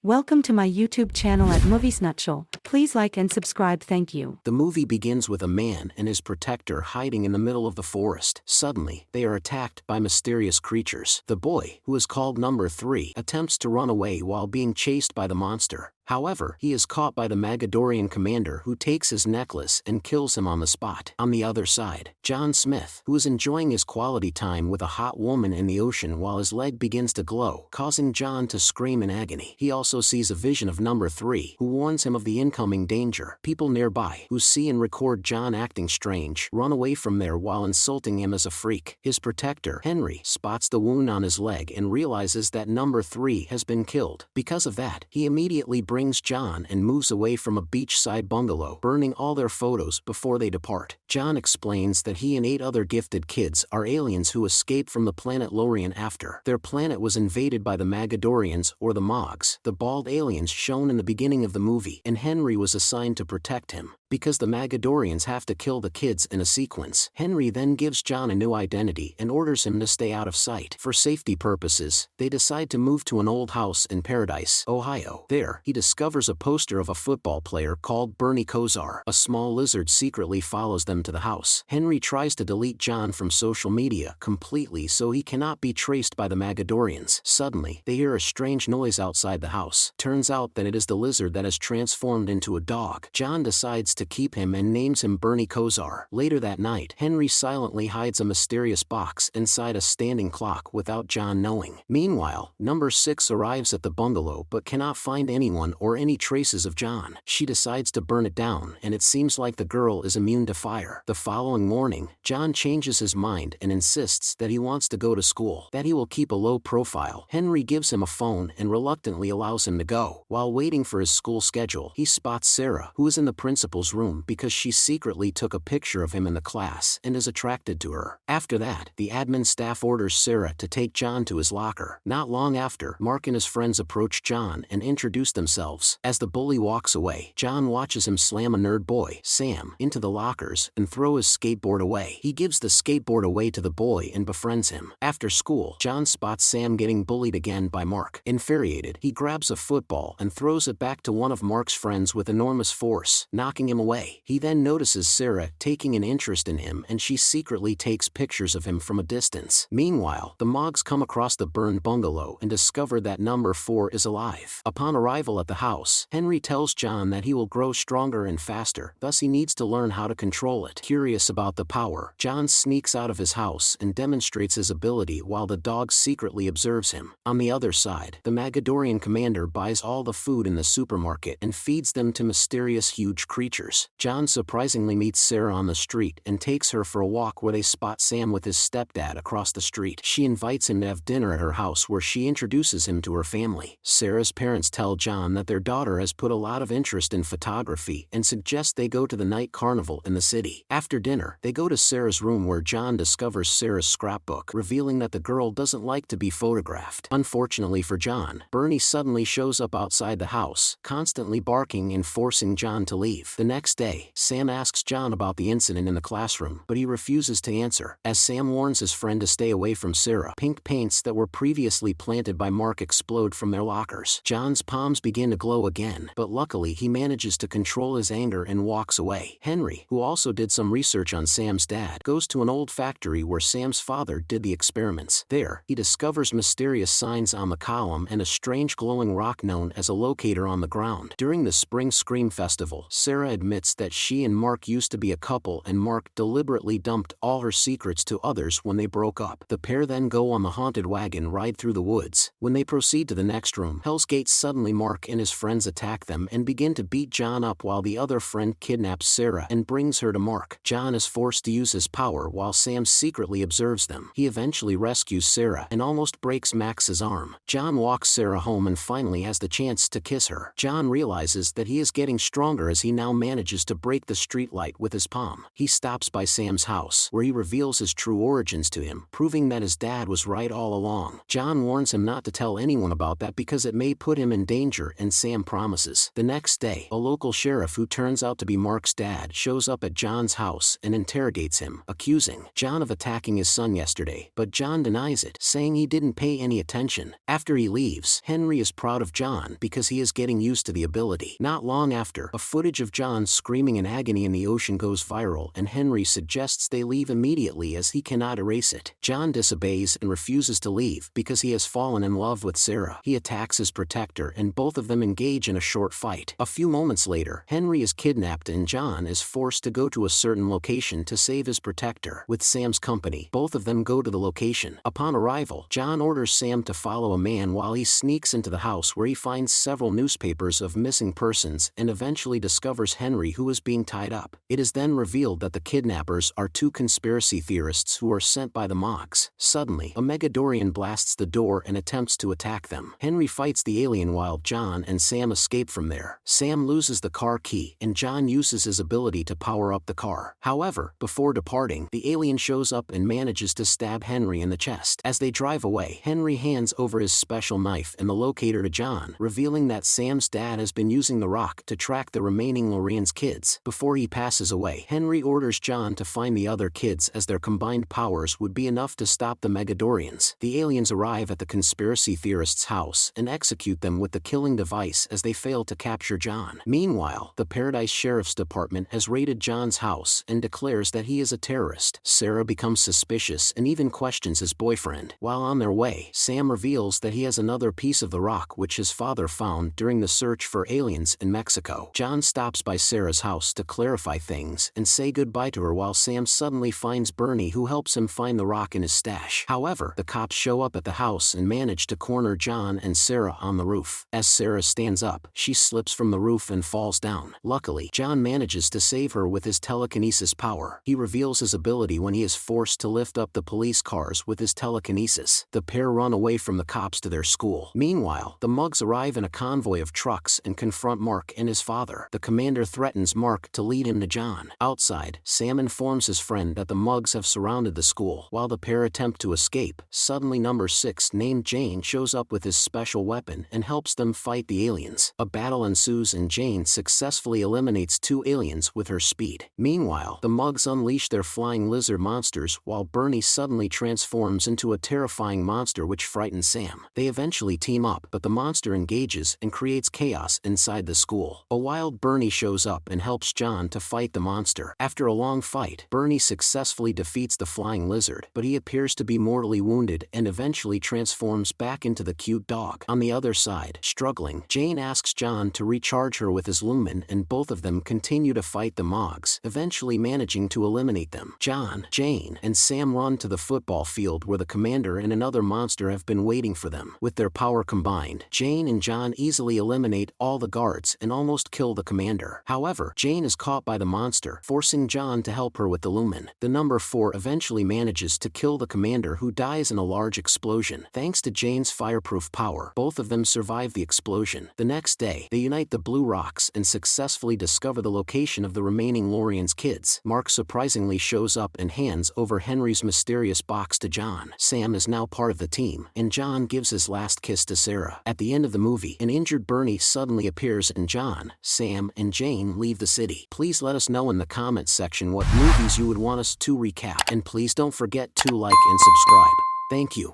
Welcome to my YouTube channel at Movies Nutshell. Please like and subscribe, thank you. The movie begins with a man and his protector hiding in the middle of the forest. Suddenly, they are attacked by mysterious creatures. The boy, who is called Number 3, attempts to run away while being chased by the monster. However, he is caught by the Magadorian commander who takes his necklace and kills him on the spot. On the other side, John Smith, who is enjoying his quality time with a hot woman in the ocean while his leg begins to glow, causing John to scream in agony. He also sees a vision of Number 3, who warns him of the incoming danger. People nearby, who see and record John acting strange, run away from there while insulting him as a freak. His protector, Henry, spots the wound on his leg and realizes that Number 3 has been killed. Because of that, he immediately brings John and moves away from a beachside bungalow, burning all their photos before they depart. John explains that he and 8 other gifted kids are aliens who escaped from the planet Lorien after their planet was invaded by the Magadorians, or the Mogs, the bald aliens shown in the beginning of the movie, and Henry was assigned to protect him. Because the Magadorians have to kill the kids in a sequence, Henry then gives John a new identity and orders him to stay out of sight. For safety purposes, they decide to move to an old house in Paradise, Ohio. There, he discovers a poster of a football player called Bernie Kosar. A small lizard secretly follows them to the house. Henry tries to delete John from social media completely so he cannot be traced by the Magadorians. Suddenly, they hear a strange noise outside the house. Turns out that it is the lizard that has transformed into a dog. John decides to keep him and names him Bernie Kosar. Later that night, Henry silently hides a mysterious box inside a standing clock without John knowing. Meanwhile, Number 6 arrives at the bungalow but cannot find anyone or any traces of John. She decides to burn it down, and it seems like the girl is immune to fire. The following morning, John changes his mind and insists that he wants to go to school, that he will keep a low profile. Henry gives him a phone and reluctantly allows him to go. While waiting for his school schedule, he spots Sarah, who is in the principal's room because she secretly took a picture of him in the class and is attracted to her. After that, the admin staff orders Sarah to take John to his locker. Not long after, Mark and his friends approach John and introduce themselves. As the bully walks away, John watches him slam a nerd boy, Sam, into the lockers and throw his skateboard away. He gives the skateboard away to the boy and befriends him. After school, John spots Sam getting bullied again by Mark. Infuriated, he grabs a football and throws it back to one of Mark's friends with enormous force, knocking him away. He then notices Sarah taking an interest in him and she secretly takes pictures of him from a distance. Meanwhile, the Mogs come across the burned bungalow and discover that Number 4 is alive. Upon arrival at the house, Henry tells John that he will grow stronger and faster, thus he needs to learn how to control it. Curious about the power, John sneaks out of his house and demonstrates his ability while the dog secretly observes him. On the other side, the Magadorian commander buys all the food in the supermarket and feeds them to mysterious huge creatures. John surprisingly meets Sarah on the street and takes her for a walk where they spot Sam with his stepdad across the street. She invites him to have dinner at her house where she introduces him to her family. Sarah's parents tell John that their daughter has put a lot of interest in photography and suggest they go to the night carnival in the city. After dinner, they go to Sarah's room where John discovers Sarah's scrapbook, revealing that the girl doesn't like to be photographed. Unfortunately for John, Bernie suddenly shows up outside the house, constantly barking and forcing John to leave. The next day, Sam asks John about the incident in the classroom, but he refuses to answer. As Sam warns his friend to stay away from Sarah, pink paints that were previously planted by Mark explode from their lockers. John's palms begin to glow again, but luckily he manages to control his anger and walks away. Henry, who also did some research on Sam's dad, goes to an old factory where Sam's father did the experiments. There, he discovers mysterious signs on the column and a strange glowing rock known as a locator on the ground. During the Spring Scream Festival, Sarah admits that she and Mark used to be a couple and Mark deliberately dumped all her secrets to others when they broke up. The pair then go on the haunted wagon ride through the woods. When they proceed to the next room, Hell's Gate, suddenly Mark and his friends attack them and begin to beat John up while the other friend kidnaps Sarah and brings her to Mark. John is forced to use his power while Sam secretly observes them. He eventually rescues Sarah and almost breaks Max's arm. John walks Sarah home and finally has the chance to kiss her. John realizes that he is getting stronger as he now manages manages to break the streetlight with his palm. He stops by Sam's house, where he reveals his true origins to him, proving that his dad was right all along. John warns him not to tell anyone about that because it may put him in danger, and Sam promises. The next day, a local sheriff who turns out to be Mark's dad shows up at John's house and interrogates him, accusing John of attacking his son yesterday, but John denies it, saying he didn't pay any attention. After he leaves, Henry is proud of John because he is getting used to the ability. Not long after, a footage of John screaming in agony in the ocean goes viral, and Henry suggests they leave immediately as he cannot erase it. John disobeys and refuses to leave because he has fallen in love with Sarah. He attacks his protector and both of them engage in a short fight. A few moments later, Henry is kidnapped and John is forced to go to a certain location to save his protector. With Sam's company, both of them go to the location. Upon arrival, John orders Sam to follow a man while he sneaks into the house, where he finds several newspapers of missing persons and eventually discovers Henry, who is being tied up. It is then revealed that the kidnappers are two conspiracy theorists who are sent by the Mogs. Suddenly, a Megadorian blasts the door and attempts to attack them. Henry fights the alien while John and Sam escape from there. Sam loses the car key and John uses his ability to power up the car. However, before departing, the alien shows up and manages to stab Henry in the chest. As they drive away, Henry hands over his special knife and the locator to John, revealing that Sam's dad has been using the rock to track the remaining Lorian's kids. Before he passes away, Henry orders John to find the other kids, as their combined powers would be enough to stop the Megadorians. The aliens arrive at the conspiracy theorists' house and execute them with the killing device as they fail to capture John. Meanwhile, the Paradise Sheriff's Department has raided John's house and declares that he is a terrorist. Sarah becomes suspicious and even questions his boyfriend. While on their way, Sam reveals that he has another piece of the rock which his father found during the search for aliens in Mexico. John stops by Sarah's house to clarify things and say goodbye to her, while Sam suddenly finds Bernie, who helps him find the rock in his stash. However, the cops show up at the house and manage to corner John and Sarah on the roof. As Sarah stands up, she slips from the roof and falls down. Luckily, John manages to save her with his telekinesis power. He reveals his ability when he is forced to lift up the police cars with his telekinesis. The pair run away from the cops to their school. Meanwhile, the Mugs arrive in a convoy of trucks and confront Mark and his father. The commander threatens Mark to lead him to John. Outside, Sam informs his friend that the Mugs have surrounded the school. While the pair attempt to escape, suddenly number 6, named Jane, shows up with his special weapon and helps them fight the aliens. A battle ensues and Jane successfully eliminates 2 aliens with her speed. Meanwhile, the Mugs unleash their flying lizard monsters while Bernie suddenly transforms into a terrifying monster which frightens Sam. They eventually team up, but the monster engages and creates chaos inside the school. A wild Bernie shows up and helps John to fight the monster. After a long fight, Bernie successfully defeats the flying lizard, but he appears to be mortally wounded and eventually transforms back into the cute dog. On the other side, struggling, Jane asks John to recharge her with his lumen, and both of them continue to fight the Mogs, eventually managing to eliminate them. John, Jane, and Sam run to the football field where the commander and another monster have been waiting for them. With their power combined, Jane and John easily eliminate all the guards and almost kill the commander. However, Jane is caught by the monster, forcing John to help her with the lumen. The number 4 eventually manages to kill the commander, who dies in a large explosion. Thanks to Jane's fireproof power, both of them survive the explosion. The next day, they unite the Blue Rocks and successfully discover the location of the remaining Lorian's kids. Mark surprisingly shows up and hands over Henry's mysterious box to John. Sam is now part of the team, and John gives his last kiss to Sarah. At the end of the movie, an injured Bernie suddenly appears and John, Sam, and Jane leave the city. Please let us know in the comments section what movies you would want us to recap, and please don't forget to like and subscribe. Thank you.